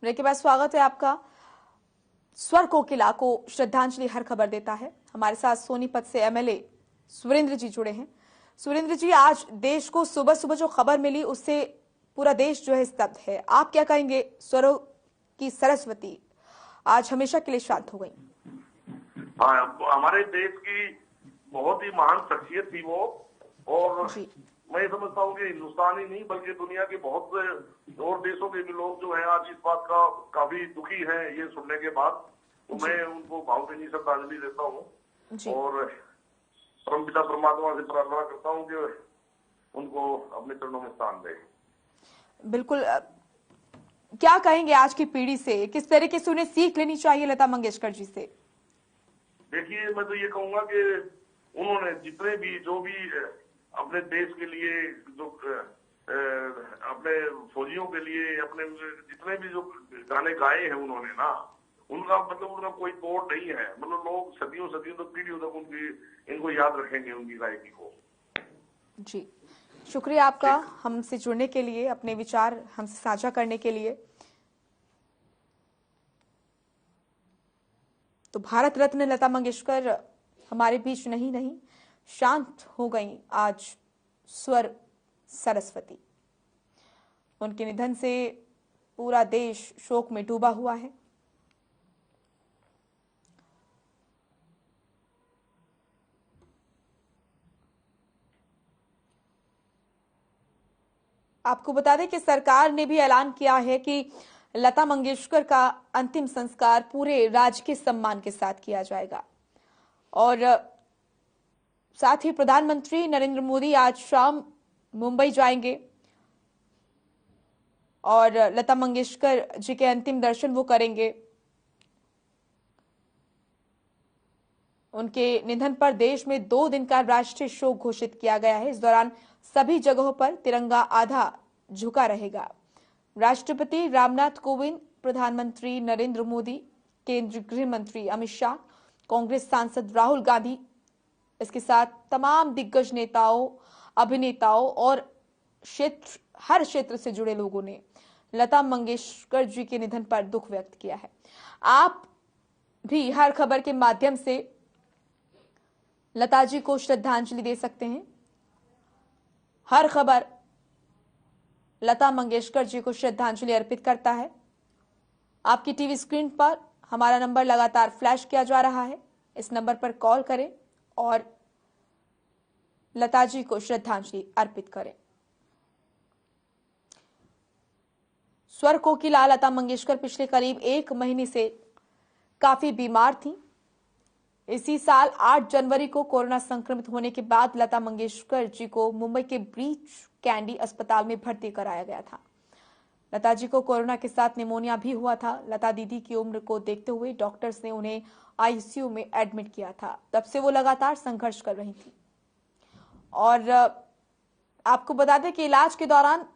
Break के बाद स्वागत है आपका। स्वर कोकिला को श्रद्धांजलि हर खबर देता है। हमारे साथ सोनीपत से एमएलए सुरेंद्र जी जुड़े हैं। सुरेंद्र जी, आज देश को सुबह सुबह जो खबर मिली उससे पूरा देश जो है स्तब्ध है। आप क्या कहेंगे? स्वरों की सरस्वती आज हमेशा के लिए शांत हो गई। हाँ, हमारे देश की बहुत ही महान शख्सियत थी वो, और मैं समझता हूँ कि हिंदुस्तान ही नहीं बल्कि दुनिया के बहुत से और देशों के भी लोग जो है आज इस बात का काफी दुखी हैं ये सुनने के बाद। तो मैं उनको भावभीनी श्रद्धांजलि देता हूँ और परमपिता परमात्मा से प्रार्थना करता हूँ कि उनको अपने चरणों में स्थान दे। बिल्कुल। क्या कहेंगे आज की पीढ़ी से, किस तरीके से उन्हें सीख लेनी चाहिए लता मंगेशकर जी से? देखिए, मैं तो ये कहूंगा कि उन्होंने जितने भी जो भी अपने देश के लिए, जो अपने फौजियों के लिए, अपने जितने भी जो गाने गाए हैं उन्होंने ना, उनका मतलब उनका कोई तोड़ नहीं है। मतलब लोग सदियों सदियों तक, पीढ़ियों तक उनकी इनको याद रखेंगे, उनकी गायकी को। जी, शुक्रिया आपका हमसे जुड़ने के लिए, अपने विचार हमसे साझा करने के लिए। तो भारत रत्न लता मंगेशकर हमारे बीच नहीं शांत हो गई आज स्वर सरस्वती। उनके निधन से पूरा देश शोक में डूबा हुआ है। आपको बता दें कि सरकार ने भी ऐलान किया है कि लता मंगेशकर का अंतिम संस्कार पूरे राजकीय सम्मान के साथ किया जाएगा। और साथ ही प्रधानमंत्री नरेंद्र मोदी आज शाम मुंबई जाएंगे और लता मंगेशकर जी के अंतिम दर्शन वो करेंगे। उनके निधन पर देश में 2 दिन का राष्ट्रीय शोक घोषित किया गया है। इस दौरान सभी जगहों पर तिरंगा आधा झुका रहेगा। राष्ट्रपति रामनाथ कोविंद, प्रधानमंत्री नरेंद्र मोदी, केंद्रीय गृह मंत्री अमित शाह, कांग्रेस सांसद राहुल गांधी, इसके साथ तमाम दिग्गज नेताओं, अभिनेताओं और हर क्षेत्र से जुड़े लोगों ने लता मंगेशकर जी के निधन पर दुख व्यक्त किया है। आप भी हर खबर के माध्यम से लता जी को श्रद्धांजलि दे सकते हैं। हर खबर लता मंगेशकर जी को श्रद्धांजलि अर्पित करता है। आपकी टीवी स्क्रीन पर हमारा नंबर लगातार फ्लैश किया जा रहा है। इस नंबर पर कॉल करें और लता जी को श्रद्धांजलि अर्पित करें। स्वर कोकिला लता मंगेशकर पिछले करीब 1 महीने से काफी बीमार थी। इसी साल 8 जनवरी को कोरोना संक्रमित होने के बाद लता मंगेशकर जी को मुंबई के ब्रीच कैंडी अस्पताल में भर्ती कराया गया था। लता जी को कोरोना के साथ निमोनिया भी हुआ था। लता दीदी की उम्र को देखते हुए डॉक्टर्स ने उन्हें आईसीयू में एडमिट किया था। तब से वो लगातार संघर्ष कर रही थी। और आपको बता दें कि इलाज के दौरान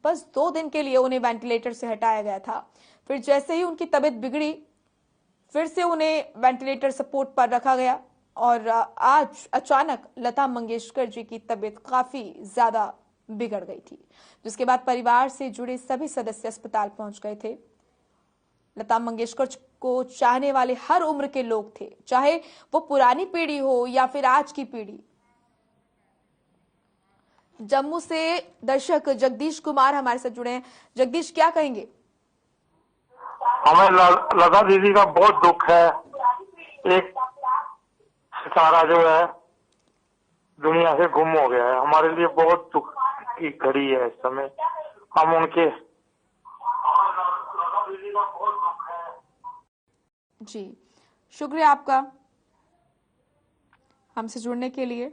बस 2 दिन के लिए उन्हें वेंटिलेटर से हटाया गया था। फिर जैसे ही उनकी तबीयत बिगड़ी, फिर से उन्हें वेंटिलेटर सपोर्ट पर रखा गया और आज अचानक लता मंगेशकर जी की तबीयत काफी ज्यादा बिगड़ गई थी, जिसके बाद परिवार से जुड़े सभी सदस्य अस्पताल पहुंच गए थे। लता मंगेशकर को चाहने वाले हर उम्र के लोग थे, चाहे वो पुरानी पीढ़ी हो या फिर आज की पीढ़ी। जम्मू से दर्शक जगदीश कुमार हमारे साथ जुड़े हैं। जगदीश, क्या कहेंगे? हमें लता दीदी का बहुत दुख है। एक सितारा जो है दुनिया से गुम हो गया है। हमारे लिए बहुत दुख की घड़ी है इस समय। हम उनके जी, शुक्रिया आपका हमसे जुड़ने के लिए।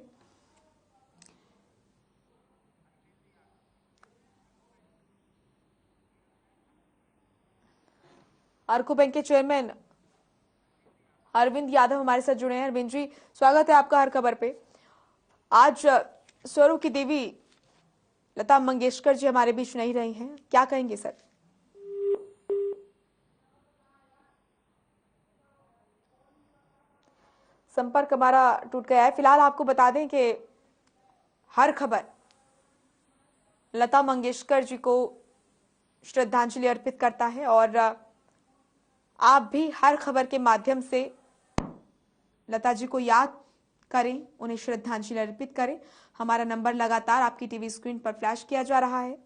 आर्को बैंक के चेयरमैन अरविंद यादव हमारे साथ जुड़े हैं। अरविंद जी, स्वागत है आपका हर खबर पे। आज स्वरों की देवी लता मंगेशकर जी हमारे बीच नहीं रही हैं, क्या कहेंगे सर? संपर्क हमारा टूट गया है। फिलहाल आपको बता दें कि हर खबर लता मंगेशकर जी को श्रद्धांजलि अर्पित करता है। और आप भी हर खबर के माध्यम से लता जी को याद करें, उन्हें श्रद्धांजलि अर्पित करें। हमारा नंबर लगातार आपकी टीवी स्क्रीन पर फ्लैश किया जा रहा है।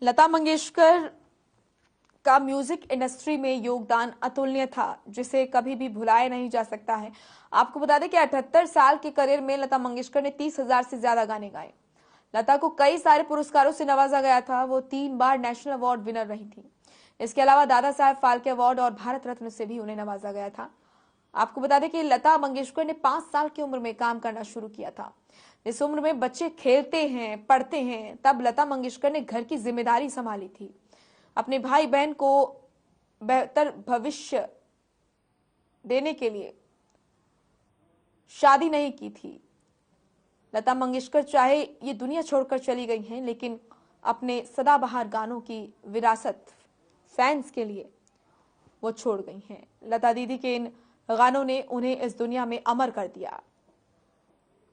लता मंगेशकर का म्यूजिक इंडस्ट्री में योगदान अतुलनीय था, जिसे कभी भी भुलाया नहीं जा सकता है। आपको बता दें कि 78 साल के करियर में लता मंगेशकर ने 30,000 से ज्यादा गाने गाए। लता को कई सारे पुरस्कारों से नवाजा गया था। वो 3 बार नेशनल अवार्ड विनर रही थी। इसके अलावा दादा साहेब फाल्के अवार्ड और भारत रत्न से भी उन्हें नवाजा गया था। आपको बता दें कि लता मंगेशकर ने 5 साल की उम्र में काम करना शुरू किया था। इस उम्र में बच्चे खेलते हैं, पढ़ते हैं, तब लता मंगेशकर ने घर की जिम्मेदारी संभाली थी। अपने भाई बहन को बेहतर भविष्य देने के लिए शादी नहीं की थी। लता मंगेशकर चाहे ये दुनिया छोड़कर चली गई हैं, लेकिन अपने सदाबहार गानों की विरासत फैंस के लिए वो छोड़ गई हैं। लता दीदी के इन गानों ने उन्हें इस दुनिया में अमर कर दिया।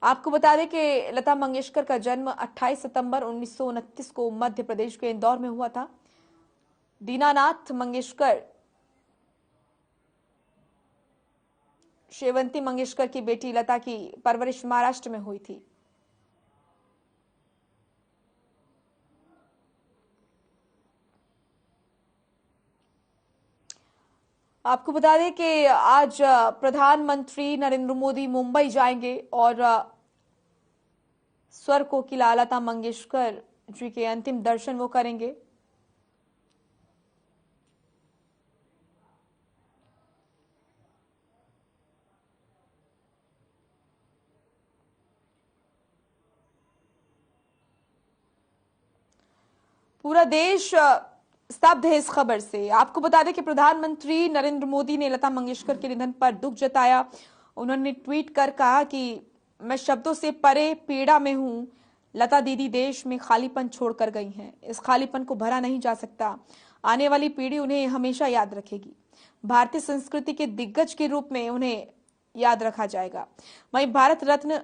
आपको बता दें कि लता मंगेशकर का जन्म 28 सितंबर 1929 को मध्य प्रदेश के इंदौर में हुआ था। दीनानाथ मंगेशकर शेवंती मंगेशकर की बेटी लता की परवरिश महाराष्ट्र में हुई थी। आपको बता दें कि आज प्रधानमंत्री नरेंद्र मोदी मुंबई जाएंगे और स्वर कोकिला लता मंगेशकर जी के अंतिम दर्शन वो करेंगे। पूरा देश स्तब्ध है इस खबर से। आपको बता दें कि प्रधानमंत्री नरेंद्र मोदी ने लता मंगेशकर के निधन पर दुख जताया। उन्होंने ट्वीट कर कहा कि मैं शब्दों से परे पीड़ा में हूं। लता दीदी देश में खालीपन छोड़कर गई हैं। इस खालीपन को भरा नहीं जा सकता। आने वाली पीढ़ी उन्हें हमेशा याद रखेगी। भारतीय संस्कृति के दिग्गज के रूप में उन्हें याद रखा जाएगा। वहीं भारत रत्न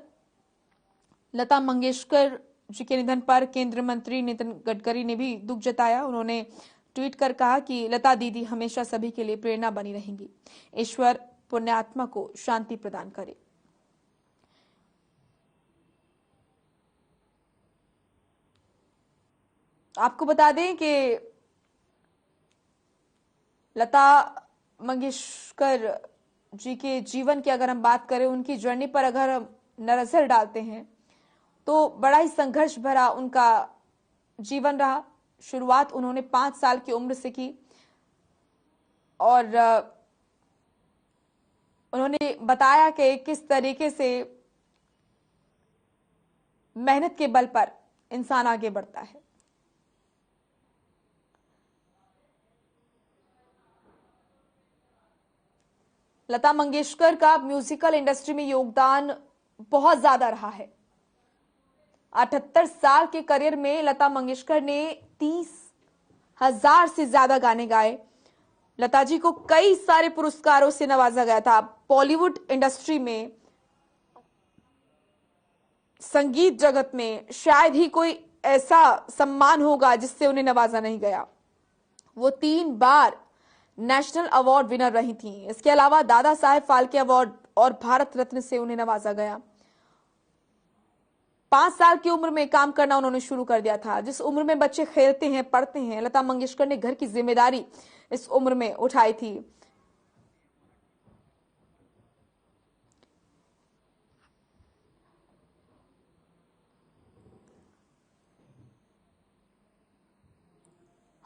लता मंगेशकर जी के निधन पर केंद्रीय मंत्री नितिन गडकरी ने भी दुख जताया। उन्होंने ट्वीट कर कहा कि लता दीदी हमेशा सभी के लिए प्रेरणा बनी रहेंगी। ईश्वर पुण्यात्मा को शांति प्रदान करे। आपको बता दें कि लता मंगेशकर जी के जीवन की अगर हम बात करें, उनकी जर्नी पर अगर हम नजर डालते हैं तो बड़ा ही संघर्ष भरा उनका जीवन रहा। शुरुआत उन्होंने 5 साल की उम्र से की और उन्होंने बताया कि किस तरीके से मेहनत के बल पर इंसान आगे बढ़ता है। लता मंगेशकर का म्यूजिकल इंडस्ट्री में योगदान बहुत ज्यादा रहा है। 78 साल के करियर में लता मंगेशकर ने 30,000 से ज्यादा गाने गाए। लता जी को कई सारे पुरस्कारों से नवाजा गया था। बॉलीवुड इंडस्ट्री में, संगीत जगत में शायद ही कोई ऐसा सम्मान होगा जिससे उन्हें नवाजा नहीं गया। वो 3 बार नेशनल अवार्ड विनर रही थी। इसके अलावा दादा साहेब फाल्के अवार्ड और भारत रत्न से उन्हें नवाजा गया। 5 साल की उम्र में काम करना उन्होंने शुरू कर दिया था। जिस उम्र में बच्चे खेलते हैं, पढ़ते हैं, लता मंगेशकर ने घर की जिम्मेदारी इस उम्र में उठाई थी।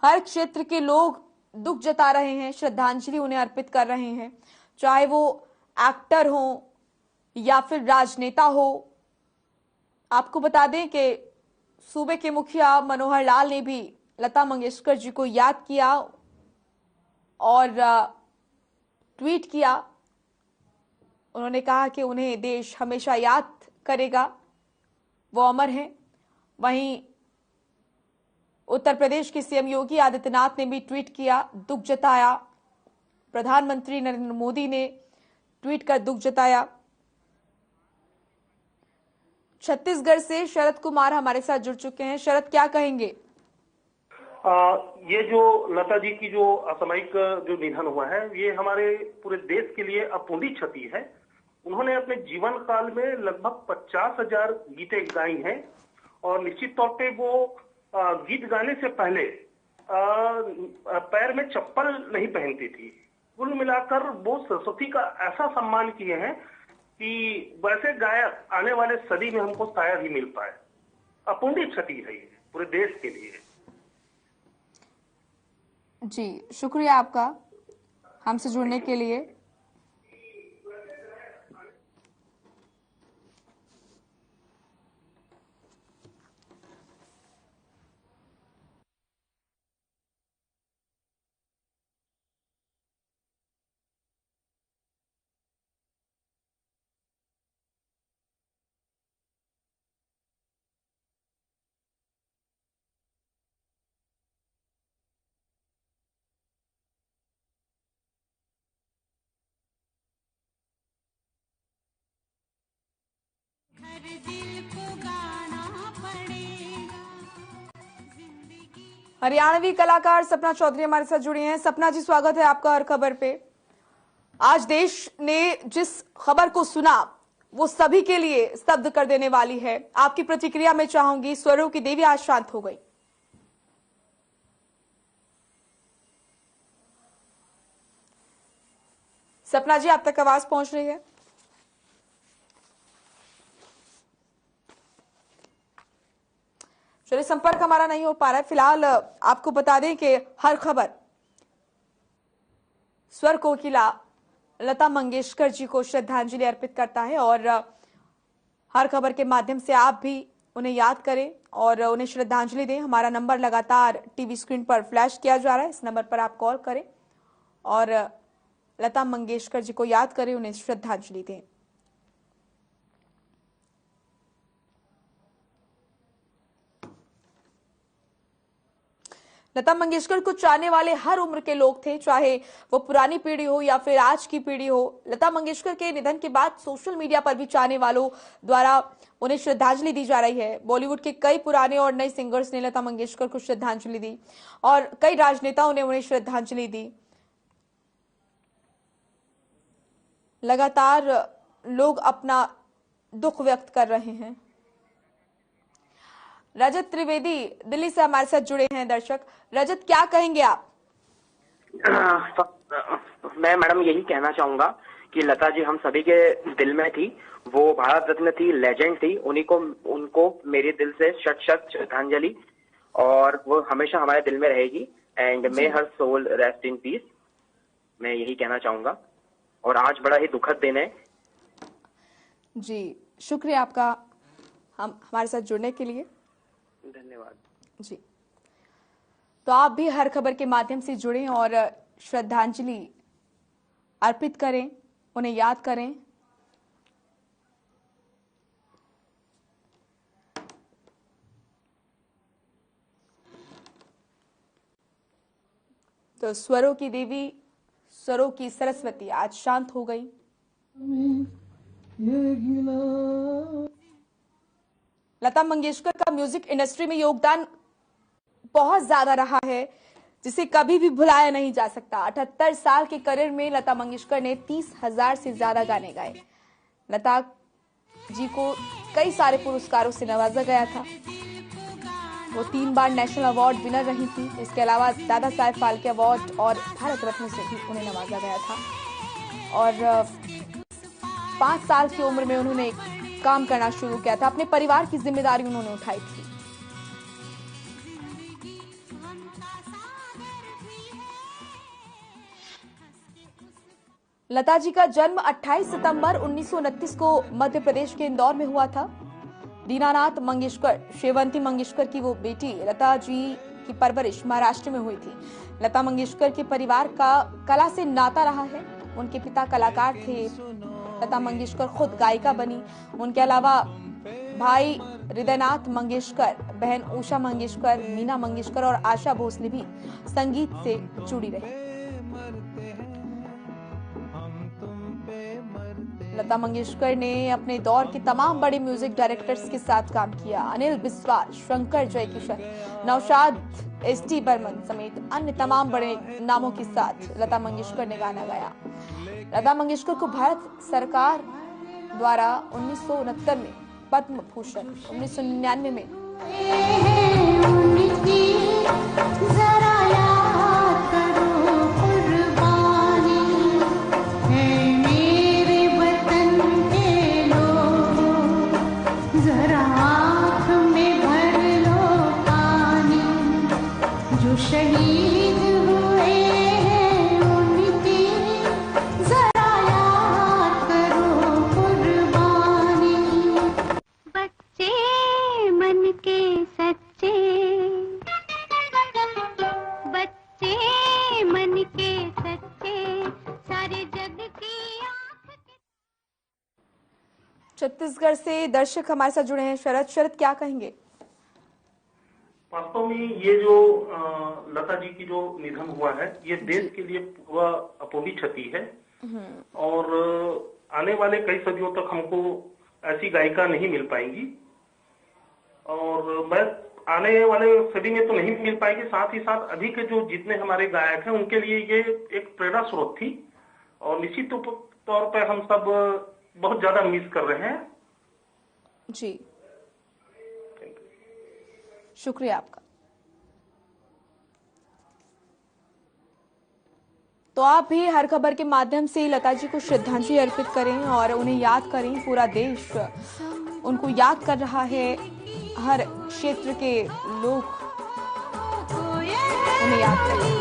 हर क्षेत्र के लोग दुख जता रहे हैं, श्रद्धांजलि उन्हें अर्पित कर रहे हैं, चाहे वो एक्टर हो या फिर राजनेता हो। आपको बता दें कि सूबे के मुखिया मनोहर लाल ने भी लता मंगेशकर जी को याद किया और ट्वीट किया। उन्होंने कहा कि उन्हें देश हमेशा याद करेगा, वो अमर हैं। वहीं उत्तर प्रदेश के सीएम योगी आदित्यनाथ ने भी ट्वीट किया, दुख जताया। प्रधानमंत्री नरेंद्र मोदी ने ट्वीट कर दुख जताया। छत्तीसगढ़ से शरद कुमार हमारे साथ जुड़ चुके हैं। शरद, क्या कहेंगे? ये जो लता जी की जो असामयिक जो निधन हुआ है, ये हमारे पूरे देश के लिए अपूर्णीय क्षति है। उन्होंने अपने जीवन काल में लगभग 50,000 गीतें गाई हैं और निश्चित तौर पे वो गीत गाने से पहले पैर में चप्पल नहीं पहनती थी। कुल मिलाकर वो सरस्वती का ऐसा सम्मान किए हैं कि वैसे गायक आने वाले सदी में हमको शायद ही मिल पाए। अपूर्णीय क्षति है ये पूरे देश के लिए। जी, शुक्रिया आपका हमसे जुड़ने के लिए। हरियाणवी कलाकार सपना चौधरी हमारे साथ जुड़ी हैं। सपना जी, स्वागत है आपका हर खबर पे। आज देश ने जिस खबर को सुना वो सभी के लिए स्तब्ध कर देने वाली है। आपकी प्रतिक्रिया में चाहूंगी। स्वरों की देवी आज शांत हो गई। सपना जी, आप तक आवाज पहुंच रही है? चलिए, संपर्क हमारा नहीं हो पा रहा है। फिलहाल आपको बता दें कि हर खबर स्वर कोकिला लता मंगेशकर जी को श्रद्धांजलि अर्पित करता है और हर खबर के माध्यम से आप भी उन्हें याद करें और उन्हें श्रद्धांजलि दें। हमारा नंबर लगातार टीवी स्क्रीन पर फ्लैश किया जा रहा है। इस नंबर पर आप कॉल करें और लता मंगेशकर जी को याद करें, उन्हें श्रद्धांजलि दें। लता मंगेशकर को चाहने वाले हर उम्र के लोग थे, चाहे वो पुरानी पीढ़ी हो या फिर आज की पीढ़ी हो। लता मंगेशकर के निधन के बाद सोशल मीडिया पर भी चाहने वालों द्वारा उन्हें श्रद्धांजलि दी जा रही है। बॉलीवुड के कई पुराने और नए सिंगर्स ने लता मंगेशकर को श्रद्धांजलि दी और कई राजनेताओं ने उन्हें श्रद्धांजलि दी। लगातार लोग अपना दुख व्यक्त कर रहे हैं। रजत त्रिवेदी दिल्ली से हमारे साथ जुड़े हैं दर्शक। रजत, क्या कहेंगे आप? मैं मैडम यही कहना चाहूंगा कि लता जी हम सभी के दिल में थी। वो भारत रत्न थी, लेजेंड थी। उनको मेरे दिल से शत शत श्रद्धांजलि और वो हमेशा हमारे दिल में रहेगी। And may her soul rest in peace. मैं यही कहना चाहूंगा और आज बड़ा ही दुखद दिन है। जी, शुक्रिया आपका हमारे साथ जुड़ने के लिए। धन्यवाद जी। तो आप भी हर खबर के माध्यम से जुड़ें और श्रद्धांजलि अर्पित करें, उन्हें याद करें। तो स्वरों की देवी, स्वरों की सरस्वती आज शांत हो गई। लता मंगेशकर का म्यूजिक इंडस्ट्री में योगदान बहुत ज्यादा रहा है, जिसे कभी भी भुलाया नहीं जा सकता। 78 साल के करियर में लता मंगेशकर ने 30,000 से ज्यादा गाने गाए। लता जी को कई सारे पुरस्कारों से नवाजा गया था। वो 3 बार नेशनल अवार्ड विनर रही थी। इसके अलावा दादा साहेब फाल्के अवार्ड और भारत रत्न से भी उन्हें नवाजा गया था। और 5 साल की उम्र में उन्होंने काम करना शुरू किया था। अपने परिवार की जिम्मेदारी उन्होंने उठाई थी। लता जी का जन्म 28 सितंबर 1929 को मध्य प्रदेश के इंदौर में हुआ था। दीनानाथ मंगेशकर, शेवंती मंगेशकर की वो बेटी लता जी की परवरिश महाराष्ट्र में हुई थी। लता मंगेशकर के परिवार का कला से नाता रहा है। उनके पिता कलाकार थे। लता मंगेशकर खुद गायिका बनी। उनके अलावा भाई हृदयनाथ मंगेशकर, बहन उषा मंगेशकर, मीना मंगेशकर और आशा भोसले भी संगीत से जुड़ी रही। लता मंगेशकर ने अपने दौर के तमाम बड़े म्यूजिक डायरेक्टर्स के साथ काम किया। अनिल बिस्वाल, शंकर जयकिशन, नौशाद, एस.टी. बर्मन समेत अन्य तमाम बड़े नामों के साथ लता मंगेशकर ने गाना गाया। लता मंगेशकर को भारत सरकार द्वारा 1969 में पद्म भूषण, 1999 में शहीद हुए हैं उनकी जरा याद करो कुर्बानी। बच्चे मन के सच्चे, बच्चे मन के सच्चे, सारे जग की आंख के। छत्तीसगढ़ से दर्शक हमारे साथ जुड़े हैं। शरद, क्या कहेंगे? वास्तव में ये जो लता जी की जो निधन हुआ है, ये देश के लिए पूरा अपूर्णीय क्षति है और आने वाले कई सदियों तक हमको ऐसी गायिका नहीं मिल पाएंगी और मैं आने वाले सदी में तो नहीं मिल पाएगी, साथ ही साथ अभी के जो जितने हमारे गायक हैं उनके लिए ये एक प्रेरणा स्रोत थी और निश्चित तौर पर हम सब बहुत ज्यादा मिस कर रहे हैं। जी, शुक्रिया आपका। तो आप भी हर खबर के माध्यम से लता जी को श्रद्धांजलि अर्पित करें और उन्हें याद करें। पूरा देश उनको याद कर रहा है, हर क्षेत्र के लोग उन्हें याद करें।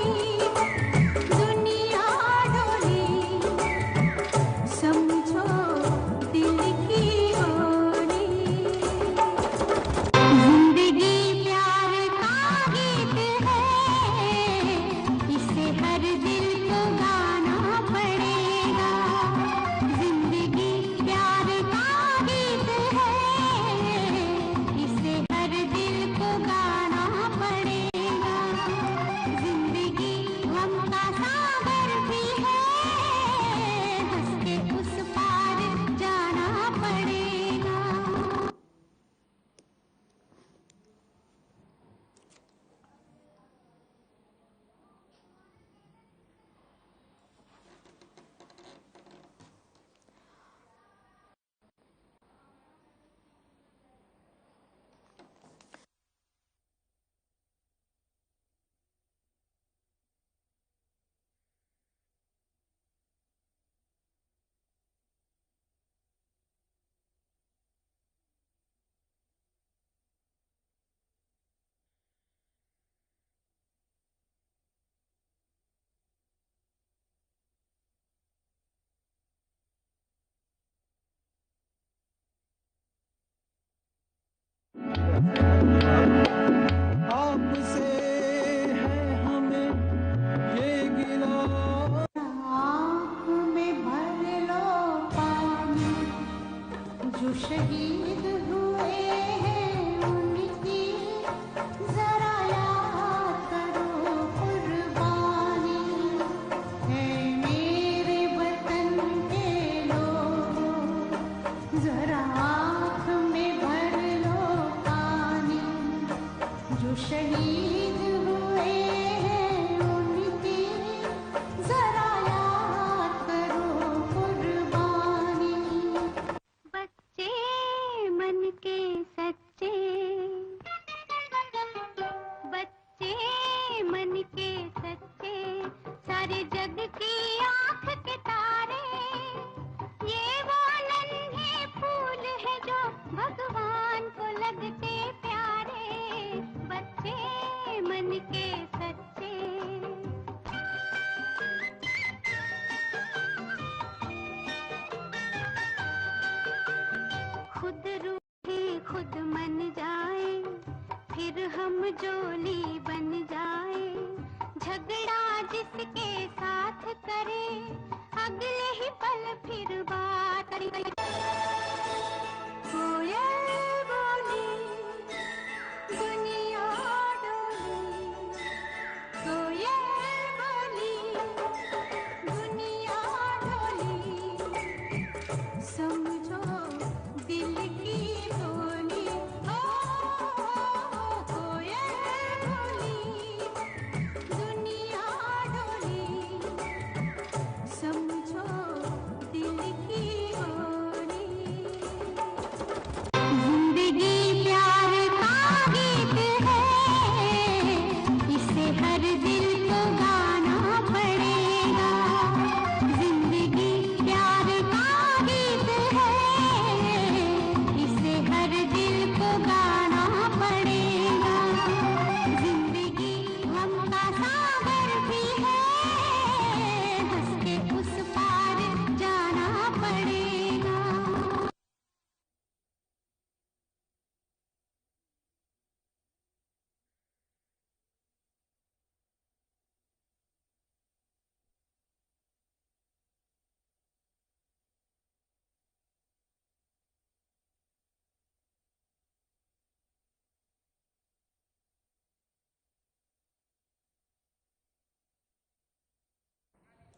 आपसे है हमें ये गिला, आँख में भर लो पानी, जो शहीद हुए हैं उनकी जरा याद करो कुर्बानी। है मेरे वतन के लोगों, जरा आँख में भर लो पानी, जो शहीद हुए हैं उनकी जरा याद करो कुर्बानी। बच्चे मन के सच्चे, बच्चे मन के सच्चे, सारे जग की आंख के तारे, ये वो नन्हे फूल है जो भगवान को लगते प्यारे। बच्चे मन के सच्चे, खुद रूठे खुद मन जाए, फिर हम जोली बन जाए। झगड़ा जिसके साथ करे, अगले ही पल फिर बात करे। कोयल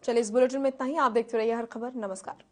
चलिए इस बुलेटिन में इतना ही। आप देखते रहिए हर खबर। नमस्कार।